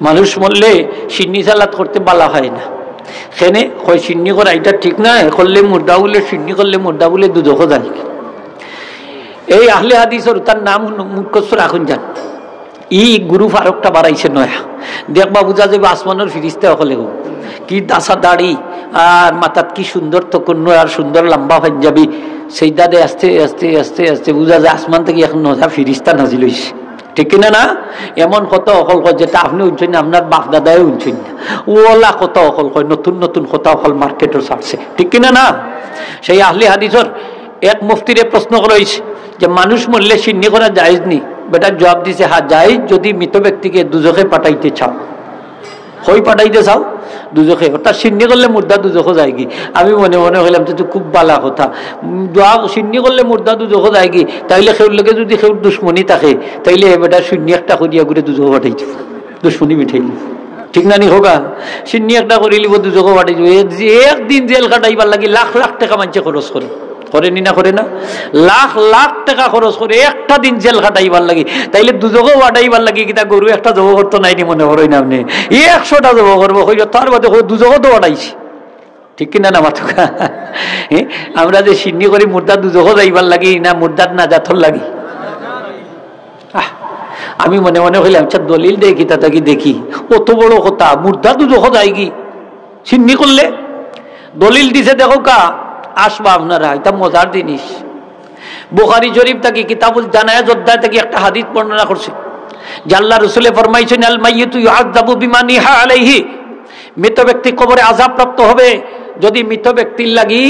মানুষ মরলে সিন্নি সালাত করতে বলা হয় না, সেনে কয় সিন্নি করা এটা ঠিক না, করলে মুর্দা বলে সিন্নি করলে মুর্দা বলে দুধ যায়। এই আহলে হাদিসের তার নাম মুখস্থ রাখুন যান। ই গুরু ফারুকটা বাড়াইছে নয়া, দেখবা বুঝা যাবে আসমানের ফিরিস্তে হলে কি দাসা দাড়ি আর মাথাত কি সুন্দর তখন আর সুন্দর লম্বা পাঞ্জাবি, সেই দাদে আস্তে আস্তে আস্তে আস্তে বুঝা যায় আসমান থেকে এখন নজা ফিরিস্তা নাজিল হইছে। ঠিক কিনা না? এমন কত অকল কয় যেটা আপনি উঠছেন না, আপনার বাপ দাদাই উঠছেন না, ওলা কত অকল কয়, নতুন নতুন কথা অকল মার্কেটও ছাড়ছে। ঠিক কিনা না? সেই আহলে হাদিসের এক মুফতিরে প্রশ্ন করা হয়েছে যে মানুষ মরলে সিন্নি করা জায়েজ নি? বেটা জবাব দিছে হ্যাঁ জায়েজ, যদি মৃত ব্যক্তিকে দুজখে পাঠাইতে চাও। হই পাঠাইতে চাও দুজখে, অর্থাৎ সিন্নি করলে মুর্দা দুজখে যায় কি? আমি মনে মনে হইলাম তো খুব বালা কথা, দোয়া সিন্নি করলে মুর্দা দুজখে যায় কি? তাইলে সেউর লোকে যদি সেউর দুশ্মনী থাকে তাইলে বেটা সিন্নি একটা করিয়া করে দুজখে পাঠাই দিব, দুশ্মনী মিঠাই দিব। ঠিক না নি হোগা? সিন্নি একটা করে লিব দুজখে পাঠাই দিব। একদিন জেল কাটাইবার লাগি লাখ লাখ টাকা মানুষে খরচ করে, করেনি না করে না? লাখ লাখ টাকা খরচ করে একটা দিন জেল খাটাইবার লাগি, তাইলে দুজকেও ওয়াটাইবার লাগি কিতা গরু একটা জব করতো নাইনি মনে করেন না আপনি? 100টা জব করবো হইল, তার বাদে দুজকও তো ওয়াটাইছি। ঠিক কিনা না মাথা? আমরা যে সিন্নি করি মুর্দা দুজকও যাইবার লাগি না মুর্দার না জাথর লাগি? আমি মনে মনে হইলাম আচ্ছা দলিল দেখি তা কি দেখি, অত বড় কথা মুর্দা দুজকও যায় কি সিন্নি করলে? দলিল দিছে দেখো কা, আসবা আপনারা, এটা মজার জিনিস। বুখারী শরীফ থেকে কিতাবুল জানায়াজ অধ্যায় থেকে একটা হাদিস বর্ণনা করছে যে আল্লাহ রাসূল ফরমাইছেন আল মাইয়িতু ইউআযাবু বিমা নিহা আলাইহি, মৃত ব্যক্তি কবরে আযাব প্রাপ্ত হবে যদি মৃত ব্যক্তির লাগি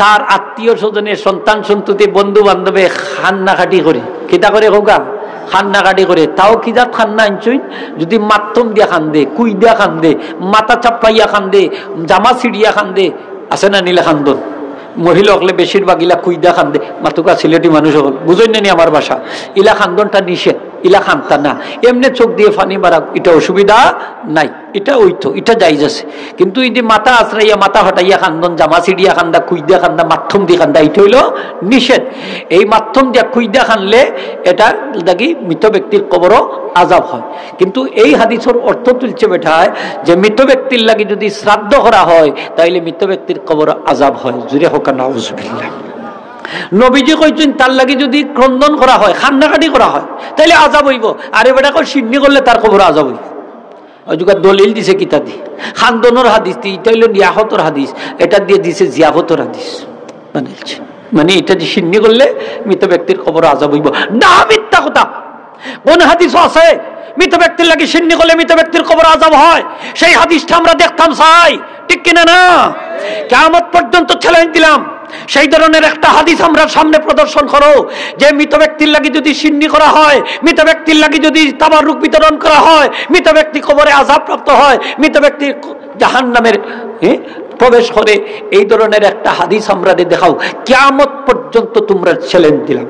তার আত্মীয় স্বজনের সন্তান সন্ততি বন্ধু বান্ধবে খান্নাকাটি করে। কিতা করে হোগা? খান্নাকাটি করে। তাও কি যা খান্না আনছই, যদি মাধ্যম দিয়া খান্দে, কুই দিয়া খান্দে, মাথা চাপাইয়া খান্দে, জামা ছিড়িয়া খান্দে, আছে না নীলা খান্দন? মহিলা হলে বেশিরভাগ ইলা কুইদা খান্দে, মাতুকা সিলেটি মানুষ হল বুঝই না আমার ভাষা, ইলা খান্দনটা নিষেধ, ইলা খানতা না। এমনি চোখ দিয়ে ফানি মারা এটা অসুবিধা নাই, এটা ওইতো, এটা যাইজ আছে। কিন্তু এই যে মাথা আশ্রাইয়া মাথা হটাইয়া খান্দন, জামা ছিড়িয়া খান্দা, কুইদা খান্দা, মাধ্যম দিয়ে খান্দা, এটা হইল নিষেধ। এই মাধ্যম দিয়া কুইদা খানলে এটা দেখি মৃত ব্যক্তির কবরও আযাব হয়। কিন্তু এই হাদিসের অর্থ তুলছে বেঠায় যে মৃত ব্যক্তির লাগি যদি শ্রাদ্ধ করা হয় তাইলে মৃত ব্যক্তির কবর আযাব হয়। জুড়ে হোক নাউযুবিল্লাহ। নবীজি কইছেন তার লাগি যদি ক্রন্দন করা হয়, খান্নাকাটি করা হয় তাইলে আযাব হইব, আর এবারে সিন্নি করলে তার কবর আযাব হইব। ওই যুগ দলিল দিছে কিতা দি, খান্দনের হাদিস দি, এটা হইল নিয়াহতর হাদিস, এটা দিয়ে দিছে জিয়াফতর হাদিস বানাইছে। মানে এটা যে সিন্নি করলে মৃত ব্যক্তির কবর আযাব হইব না, মিথ্যা কথা। কোন হাদিস আছে মৃত ব্যক্তির লাগি সিন্নি করলে মৃত ব্যক্তির কবর আযাব হয়? সেই হাদিসটা আমরা দেখতাম চাই, ঠিক কিনা না? কিয়ামত পর্যন্ত চ্যালেঞ্জ দিলাম সেই ধরনের একটা হাদিস আমরা সামনে প্রদর্শন করো যে মৃত ব্যক্তির লাগি যদি সিন্নি করা হয়, মৃত ব্যক্তির লাগি যদি তাবারুক বিতরণ করা হয়, মৃত ব্যক্তি কবরে আযাব প্রাপ্ত হয়, মৃত ব্যক্তি জাহান্নামের প্রবেশ করে, এই ধরনের একটা হাদিস আমরা দেখাও। কিয়ামত পর্যন্ত তোমরা চ্যালেঞ্জ দিলাম।